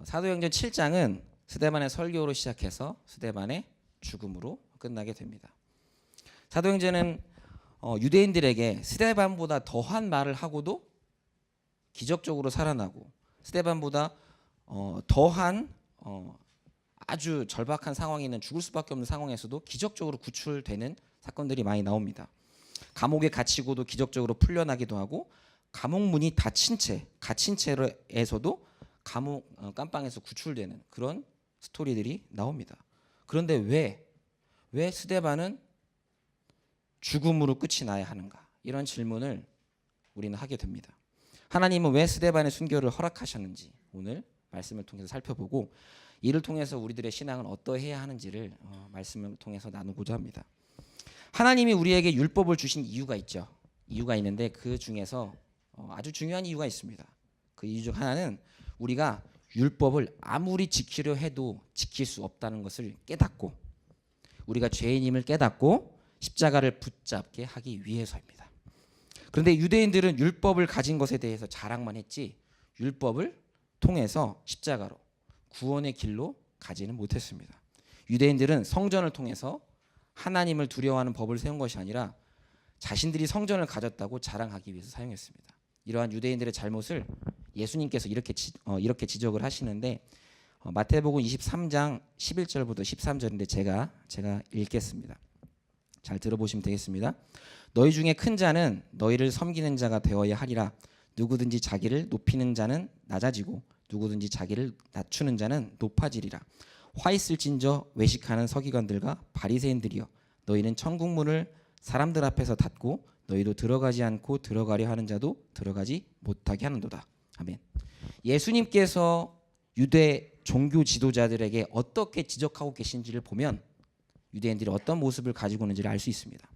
사도행전 7장은 스데반의 설교로 시작해서 스데반의 죽음으로 끝나게 됩니다. 사도행전은 유대인들에게 스데반보다 더한 말을 하고도 기적적으로 살아나고, 스데반보다 더한 아주 절박한 상황에 있는, 죽을 수밖에 없는 상황에서도 기적적으로 구출되는 사건들이 많이 나옵니다. 감옥에 갇히고도 기적적으로 풀려나기도 하고, 감옥 문이 닫힌 채, 갇힌 채에서도 감옥 깜빵에서 구출되는 그런 스토리들이 나옵니다. 그런데 왜 스데반은 죽음으로 끝이 나야 하는가? 이런 질문을 우리는 하게 됩니다. 하나님은 왜 스데반의 순교를 허락하셨는지 오늘 말씀을 통해서 살펴보고, 이를 통해서 우리들의 신앙은 어떠해야 하는지를 말씀을 통해서 나누고자 합니다. 하나님이 우리에게 율법을 주신 이유가 있죠. 이유가 있는데 그 중에서 아주 중요한 이유가 있습니다. 그 이유 중 하나는 우리가 율법을 아무리 지키려 해도 지킬 수 없다는 것을 깨닫고, 우리가 죄인임을 깨닫고 십자가를 붙잡게 하기 위해서입니다. 그런데 유대인들은 율법을 가진 것에 대해서 자랑만 했지, 율법을 통해서 십자가로 구원의 길로 가지는 못했습니다. 유대인들은 성전을 통해서 하나님을 두려워하는 법을 세운 것이 아니라 자신들이 성전을 가졌다고 자랑하기 위해서 사용했습니다. 이러한 유대인들의 잘못을 예수님께서 이렇게 지적을 하시는데, 마태복음 23장 11절부터 13절인데 제가 읽겠습니다. 잘 들어보시면 되겠습니다. 너희 중에 큰 자는 너희를 섬기는 자가 되어야 하리라. 누구든지 자기를 높이는 자는 낮아지고 누구든지 자기를 낮추는 자는 높아지리라. 화 있을진저 외식하는 서기관들과 바리새인들이여, 너희는 천국 문을 사람들 앞에서 닫고 너희도 들어가지 않고 들어가려 하는 자도 들어가지 못하게 하는도다. 아멘. 예수님께서 유대 종교 지도자들에게 어떻게 지적하고 계신지를 보면 유대인들이 어떤 모습을 가지고 있는지를 알 수 있습니다.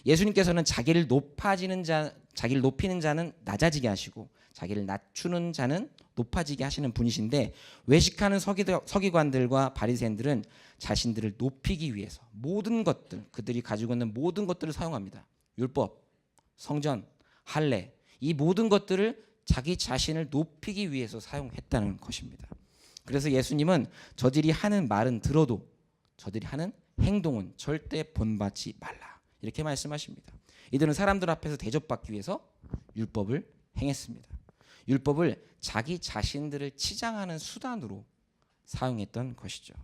예수님께서는 자기를 높이는 자는 낮아지게 하시고 자기를 낮추는 자는 높아지게 하시는 분이신데, 외식하는 서기관들과 바리새인들은 자신들을 높이기 위해서 모든 것들, 그들이 가지고 있는 모든 것들을 사용합니다. 율법, 성전, 할례, 이 모든 것들을 자기 자신을 높이기 위해서 사용했다는 것입니다. 그래서 예수님은 저들이 하는 말은 들어도 저들이 하는 행동은 절대 본받지 말라, 이렇게 말씀하십니다. 이들은 사람들 앞에서 대접받기 위해서 율법을 행했습니다. 율법을 자기 자신들을 치장하는 수단으로 사용했던 것이죠.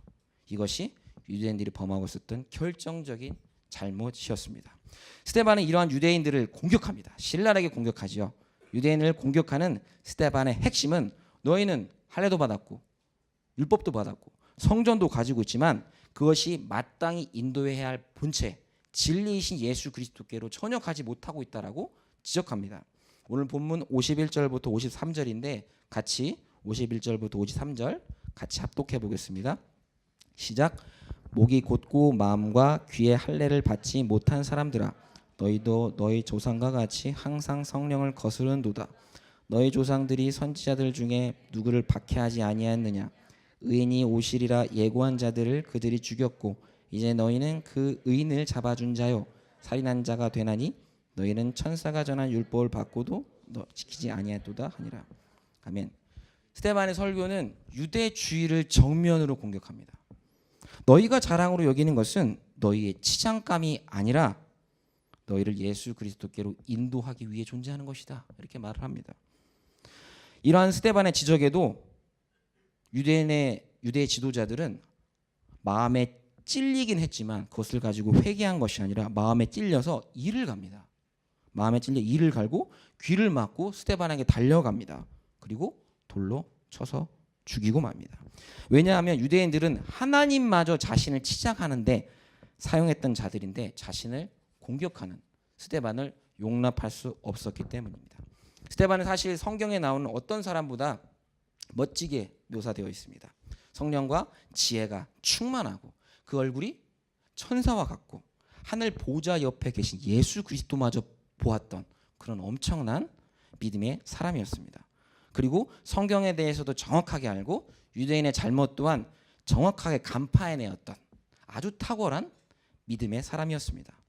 이것이 유대인들이 범하고 있었던 결정적인 잘못이었습니다. 스데반은 이러한 유대인들을 공격합니다. 신랄하게 공격하지요. 유대인을 공격하는 스데반의 핵심은, 너희는 할례도 받았고 율법도 받았고 성전도 가지고 있지만 그것이 마땅히 인도해야 할 본체, 진리이신 예수 그리스도께로 전혀 가지 못하고 있다라고 지적합니다. 오늘 본문 51절부터 53절인데 같이 51절부터 53절 같이 합독해 보겠습니다. 시작. 목이 곧고 마음과 귀에 할례를 받지 못한 사람들아, 너희도 너희 조상과 같이 항상 성령을 거스른도다. 너희 조상들이 선지자들 중에 누구를 박해하지 아니하였느냐? 의인이 오시리라 예고한 자들을 그들이 죽였고 이제 너희는 그 의인을 잡아준 자요 살인한 자가 되나니 너희는 천사가 전한 율법을 받고도 너 지키지 아니하도다 하니라. 아멘. 스데반의 설교는 유대주의를 정면으로 공격합니다. 너희가 자랑으로 여기는 것은 너희의 치장감이 아니라 너희를 예수 그리스도께로 인도하기 위해 존재하는 것이다, 이렇게 말을 합니다. 이러한 스데반의 지적에도 유대 지도자들은 마음에 찔리긴 했지만 그것을 가지고 회개한 것이 아니라 마음에 찔려서 이를 갑니다. 마음에 찔려 이를 갈고 귀를 막고 스데반에게 달려갑니다. 그리고 돌로 쳐서 죽이고 맙니다. 왜냐하면 유대인들은 하나님마저 자신을 치장하는데 사용했던 자들인데 자신을 공격하는 스데반을 용납할 수 없었기 때문입니다. 스데반은 사실 성경에 나오는 어떤 사람보다 멋지게 묘사되어 있습니다. 성령과 지혜가 충만하고 그 얼굴이 천사와 같고 하늘 보좌 옆에 계신 예수 그리스도마저 보았던 그런 엄청난 믿음의 사람이었습니다. 그리고 성경에 대해서도 정확하게 알고 유대인의 잘못 또한 정확하게 간파해내었던 아주 탁월한 믿음의 사람이었습니다.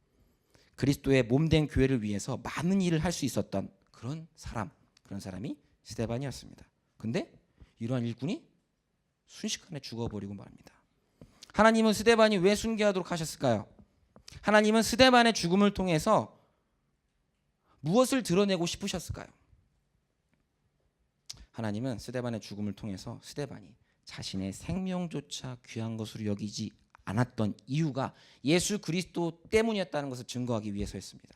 그리스도의 몸된 교회를 위해서 많은 일을 할 수 있었던 그런 사람이 스데반이었습니다. 근데 이러한 일꾼이 순식간에 죽어버리고 말입니다. 하나님은 스데반이 왜 순교하도록 하셨을까요? 하나님은 스데반의 죽음을 통해서 무엇을 드러내고 싶으셨을까요? 하나님은 스데반의 죽음을 통해서 스데반이 자신의 생명조차 귀한 것으로 여기지 않았던 이유가 예수 그리스도 때문이었다는 것을 증거하기 위해서였습니다.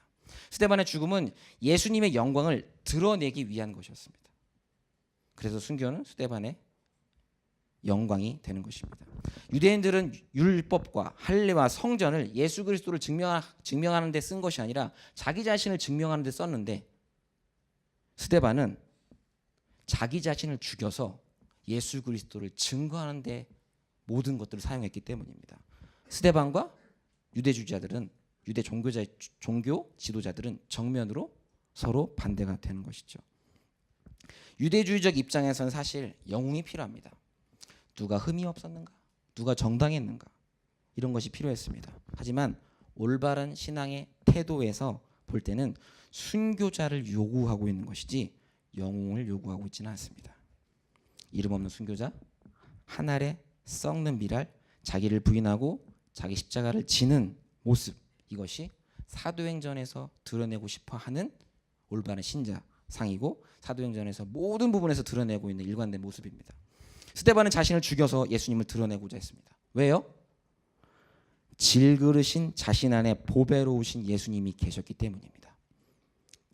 스데반의 죽음은 예수님의 영광을 드러내기 위한 것이었습니다. 그래서 순교는 스데반의 영광이 되는 것입니다. 유대인들은 율법과 할례와 성전을 예수 그리스도를 증명하는 데 쓴 것이 아니라 자기 자신을 증명하는 데 썼는데, 스데반은 자기 자신을 죽여서 예수 그리스도를 증거하는 데 모든 것들을 사용했기 때문입니다. 스데반과 유대 종교 지도자들은 정면으로 서로 반대가 되는 것이죠. 유대주의적 입장에서는 사실 영웅이 필요합니다. 누가 흠이 없었는가? 누가 정당했는가? 이런 것이 필요했습니다. 하지만 올바른 신앙의 태도에서 볼 때는 순교자를 요구하고 있는 것이지 영웅을 요구하고 있지는 않습니다. 이름 없는 순교자, 한 알에 썩는 밀알, 자기를 부인하고 자기 십자가를 지는 모습, 이것이 사도행전에서 드러내고 싶어하는 올바른 신자상이고 사도행전에서 모든 부분에서 드러내고 있는 일관된 모습입니다. 스데반은 자신을 죽여서 예수님을 드러내고자 했습니다. 왜요? 질그르신 자신 안에 보배로우신 예수님이 계셨기 때문입니다.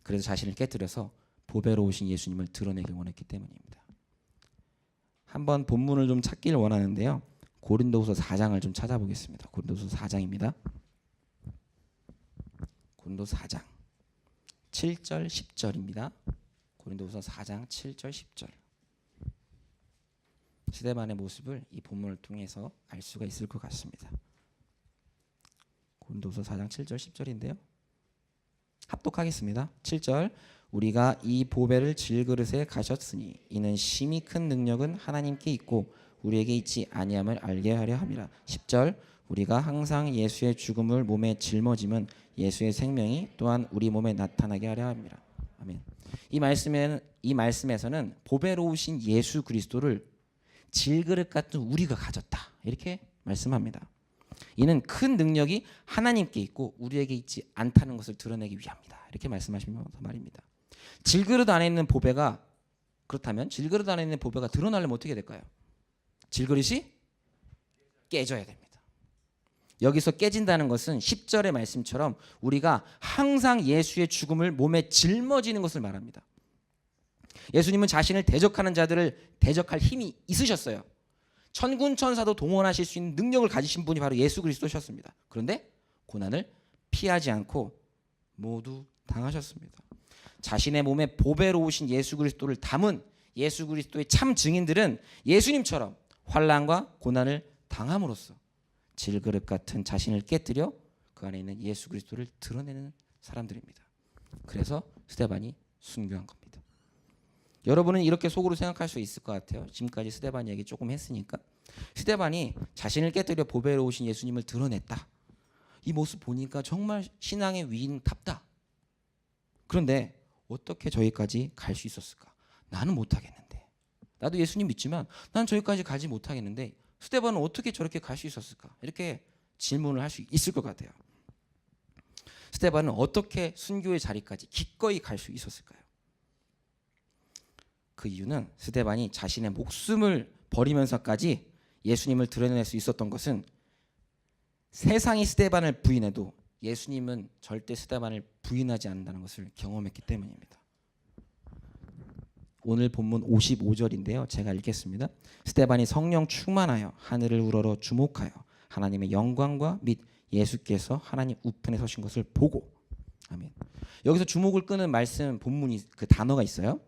그래서 자신을 깨뜨려서 보배로우신 예수님을 드러내길 원했기 때문입니다. 한번 본문을 좀 찾기를 원하는데요. 고린도후서 4장을 좀 찾아보겠습니다. 고린도후서 4장입니다. 고린도후서 4장 7절 10절입니다. 고린도후서 4장 7절 10절. 스데반의 모습을 이 본문을 통해서 알 수가 있을 것 같습니다. 고린도후서 4장 7절 10절인데요. 합독하겠습니다. 7절. 우리가 이 보배를 질그릇에 가졌으니 이는 심히 큰 능력은 하나님께 있고 우리에게 있지 아니함을 알게 하려 함이라. 10절. 우리가 항상 예수의 죽음을 몸에 짊어짐은 예수의 생명이 또한 우리 몸에 나타나게 하려 함이라. 아멘. 이 말씀에서는 보배로우신 예수 그리스도를 질그릇 같은 우리가 가졌다, 이렇게 말씀합니다. 이는 큰 능력이 하나님께 있고 우리에게 있지 않다는 것을 드러내기 위함이다, 이렇게 말씀하시면서 말입니다. 질그릇 안에 있는 보배가, 그렇다면 질그릇 안에 있는 보배가 드러나려면 어떻게 될까요? 질그릇이 깨져야 됩니다. 여기서 깨진다는 것은 10절의 말씀처럼 우리가 항상 예수의 죽음을 몸에 짊어지는 것을 말합니다. 예수님은 자신을 대적하는 자들을 대적할 힘이 있으셨어요. 천군 천사도 동원하실 수 있는 능력을 가지신 분이 바로 예수 그리스도셨습니다. 그런데 고난을 피하지 않고 모두 당하셨습니다. 자신의 몸에 보배로우신 예수 그리스도를 담은 예수 그리스도의 참 증인들은 예수님처럼 환난과 고난을 당함으로써 질그릇 같은 자신을 깨뜨려 그 안에 있는 예수 그리스도를 드러내는 사람들입니다. 그래서 스데반이 순교한 겁니다. 여러분은 이렇게 속으로 생각할 수 있을 것 같아요. 지금까지 스데반 얘기 조금 했으니까. 스데반이 자신을 깨뜨려 보배로우신 예수님을 드러냈다. 이 모습 보니까 정말 신앙의 위인답다. 그런데 어떻게 저기까지 갈 수 있었을까? 나는 못하겠는데. 나도 예수님 믿지만 난 저기까지 가지 못하겠는데 스데반은 어떻게 저렇게 갈 수 있었을까? 이렇게 질문을 할 수 있을 것 같아요. 스데반은 어떻게 순교의 자리까지 기꺼이 갈 수 있었을까요? 그 이유는 스데반이 자신의 목숨을 버리면서까지 예수님을 드러낼 수 있었던 것은 세상이 스데반을 부인해도 예수님은 절대 스데반을 부인하지 않는다는 것을 경험했기 때문입니다. 오늘 본문 55절인데요. 제가 읽겠습니다. 스데반이 성령 충만하여 하늘을 우러러 주목하여 하나님의 영광과 및 예수께서 하나님 우편에 서신 것을 보고. 아멘. 여기서 주목을 끄는 말씀 본문이 그 단어가 있어요.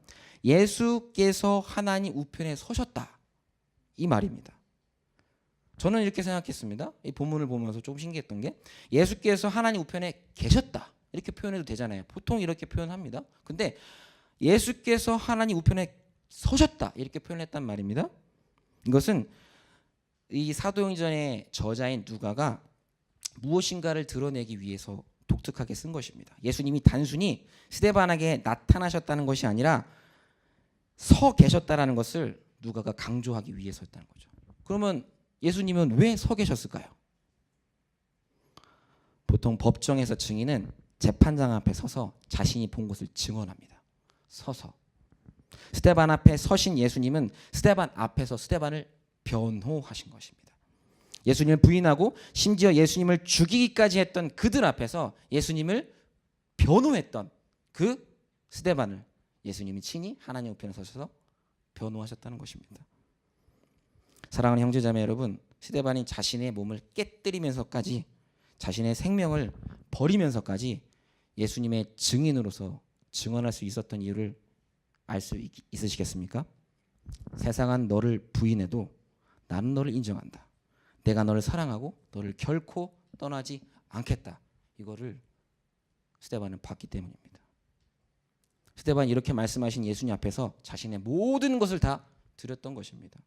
예수께서 하나님 우편에 서셨다, 이 말입니다. 저는 이렇게 생각했습니다. 이 본문을 보면서 조금 신기했던 게 예수께서 하나님 우편에 계셨다, 이렇게 표현해도 되잖아요. 보통 이렇게 표현합니다. 근데 예수께서 하나님 우편에 서셨다, 이렇게 표현했단 말입니다. 이것은 이 사도행전의 저자인 누가가 무엇인가를 드러내기 위해서 독특하게 쓴 것입니다. 예수님이 단순히 스데반에게 나타나셨다는 것이 아니라 서 계셨다라는 것을 누가가 강조하기 위해서였다는 거죠. 그러면 예수님은 왜 서 계셨을까요? 보통 법정에서 증인은 재판장 앞에 서서 자신이 본 것을 증언합니다. 서서. 스데반 앞에 서신 예수님은 스데반 앞에서 스데반을 변호하신 것입니다. 예수님을 부인하고 심지어 예수님을 죽이기까지 했던 그들 앞에서 예수님을 변호했던 그 스데반을 예수님이 친히 하나님 우편에 서셔서 변호하셨다는 것입니다. 사랑하는 형제자매 여러분, 스데반이 자신의 몸을 깨뜨리면서까지 자신의 생명을 버리면서까지 예수님의 증인으로서 증언할 수 있었던 이유를 알 수 있으시겠습니까? 세상은 너를 부인해도 나는 너를 인정한다. 내가 너를 사랑하고 너를 결코 떠나지 않겠다. 이거를 스데반은 봤기 때문입니다. 스데반이 이렇게 말씀하신 예수님 앞에서 자신의 모든 것을 다 드렸던 것입니다.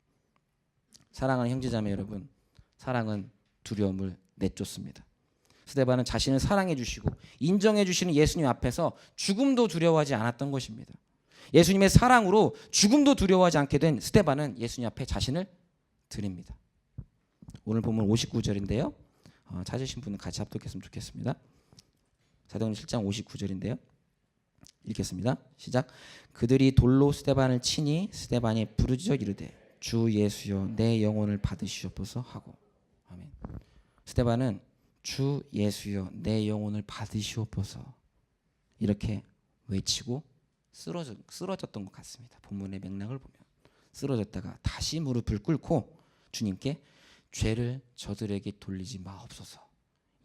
사랑하는 형제자매 여러분, 사랑은 두려움을 내쫓습니다. 스데반은 자신을 사랑해 주시고 인정해 주시는 예수님 앞에서 죽음도 두려워하지 않았던 것입니다. 예수님의 사랑으로 죽음도 두려워하지 않게 된 스데반은 예수님 앞에 자신을 드립니다. 오늘 본문 59절인데요. 찾으신 분은 같이 합독했으면 좋겠습니다. 사도행전 7장 59절인데요. 읽겠습니다. 시작. 그들이 돌로 스데반을 치니 스데반이 부르짖어 이르되 주 예수여 내 영혼을 받으시옵소서 하고. 아멘. 스데반은 주 예수여 내 영혼을 받으시옵소서 이렇게 외치고 쓰러졌던 것 같습니다. 본문의 맥락을 보면 쓰러졌다가 다시 무릎을 꿇고 주님께 죄를 저들에게 돌리지 마옵소서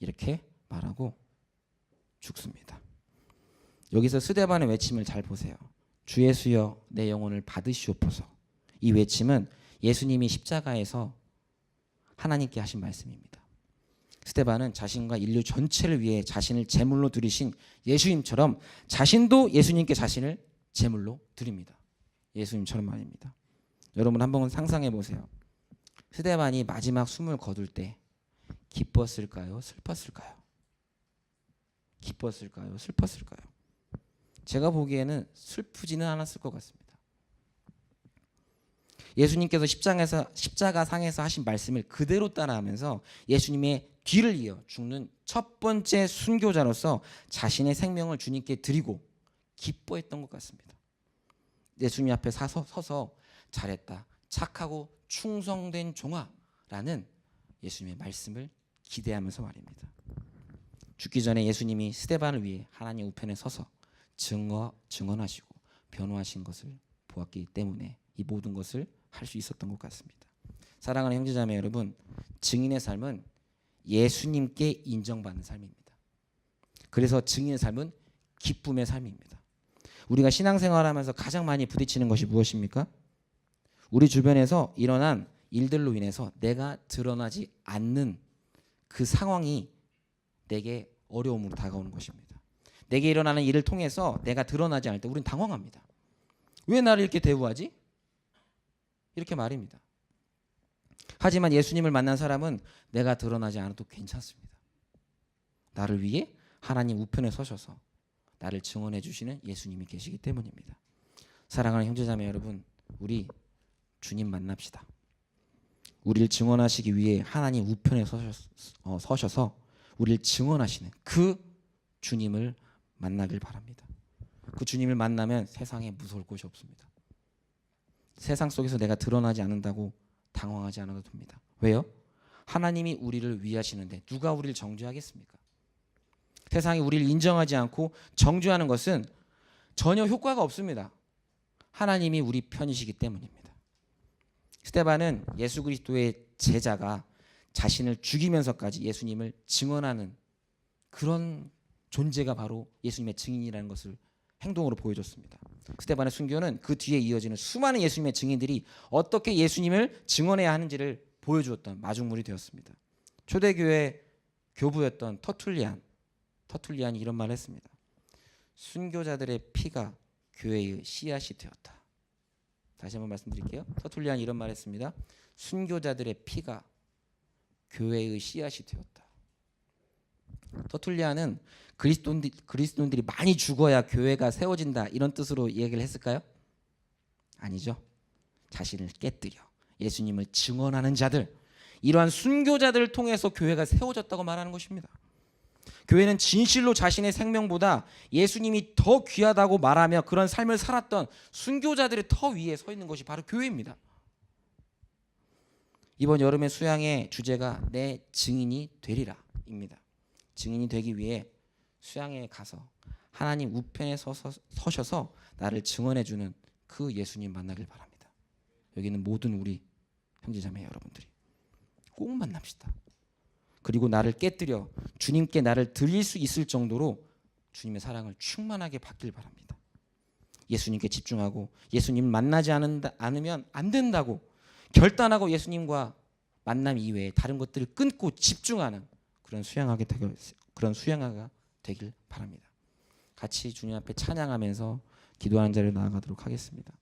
이렇게 말하고 죽습니다. 여기서 스데반의 외침을 잘 보세요. 주 예수여 내 영혼을 받으시옵소서. 이 외침은 예수님이 십자가에서 하나님께 하신 말씀입니다. 스데반은 자신과 인류 전체를 위해 자신을 제물로 드리신 예수님처럼 자신도 예수님께 자신을 제물로 드립니다. 예수님처럼 말입니다. 여러분 한번 상상해 보세요. 스데반이 마지막 숨을 거둘 때 기뻤을까요? 슬펐을까요? 기뻤을까요? 슬펐을까요? 제가 보기에는 슬프지는 않았을 것 같습니다. 예수님께서 십자가상에서 하신 말씀을 그대로 따라하면서 예수님의 뒤를 이어 죽는 첫 번째 순교자로서 자신의 생명을 주님께 드리고 기뻐했던 것 같습니다. 예수님 앞에 서서 잘했다, 착하고 충성된 종아라는 예수님의 말씀을 기대하면서 말입니다. 죽기 전에 예수님이 스데반을 위해 하나님 우편에 서서 증언하시고 변호하신 것을 보았기 때문에 이 모든 것을 할 수 있었던 것 같습니다. 사랑하는 형제자매 여러분, 증인의 삶은 예수님께 인정받는 삶입니다. 그래서 증인의 삶은 기쁨의 삶입니다. 우리가 신앙생활하면서 가장 많이 부딪히는 것이 무엇입니까? 우리 주변에서 일어난 일들로 인해서 내가 드러나지 않는 그 상황이 내게 어려움으로 다가오는 것입니다. 내게 일어나는 일을 통해서 내가 드러나지 않을 때 우리는 당황합니다. 왜 나를 이렇게 대우하지? 이렇게 말입니다. 하지만 예수님을 만난 사람은 내가 드러나지 않아도 괜찮습니다. 나를 위해 하나님 우편에 서셔서 나를 증언해 주시는 예수님이 계시기 때문입니다. 사랑하는 형제자매 여러분, 우리 주님 만납시다. 우리를 증언하시기 위해 하나님 우편에 서셔서 우리를 증언하시는 그 주님을 만나길 바랍니다. 그 주님을 만나면 세상에 무서울 곳이 없습니다. 세상 속에서 내가 드러나지 않는다고 당황하지 않아도 됩니다. 왜요? 하나님이 우리를 위하시는데 누가 우리를 정죄하겠습니까? 세상이 우리를 인정하지 않고 정죄하는 것은 전혀 효과가 없습니다. 하나님이 우리 편이시기 때문입니다. 스데반은 예수 그리스도의 제자가 자신을 죽이면서까지 예수님을 증언하는 그런 존재가 바로 예수님의 증인이라는 것을 행동으로 보여줬습니다. 스데반의 순교는 그 뒤에 이어지는 수많은 예수님의 증인들이 어떻게 예수님을 증언해야 하는지를 보여주었던 마중물이 되었습니다. 초대교회 교부였던 터툴리안이 이런 말을 했습니다. 순교자들의 피가 교회의 씨앗이 되었다. 다시 한번 말씀드릴게요. 터툴리안이 이런 말을 했습니다. 순교자들의 피가 교회의 씨앗이 되었다. 터툴리안은 그리스도인들이 많이 죽어야 교회가 세워진다 이런 뜻으로 얘기를 했을까요? 아니죠. 자신을 깨뜨려 예수님을 증언하는 자들, 이러한 순교자들을 통해서 교회가 세워졌다고 말하는 것입니다. 교회는 진실로 자신의 생명보다 예수님이 더 귀하다고 말하며 그런 삶을 살았던 순교자들의 터 위에 서 있는 것이 바로 교회입니다. 이번 여름의 수양의 주제가 내 증인이 되리라입니다. 증인이 되기 위해 수양에 가서 하나님 우편에 서셔서 나를 증언해주는 그 예수님 만나길 바랍니다. 여기는 모든 우리 형제자매 여러분들이 꼭 만납시다. 그리고 나를 깨뜨려 주님께 나를 드릴 수 있을 정도로 주님의 사랑을 충만하게 받길 바랍니다. 예수님께 집중하고 예수님 만나지 않으면 안 된다고 결단하고 예수님과 만남 이외에 다른 것들을 끊고 집중하는 그런 수양하가 되길 바랍니다. 같이 주님 앞에 찬양하면서 기도하는 자리로 나아가도록 하겠습니다.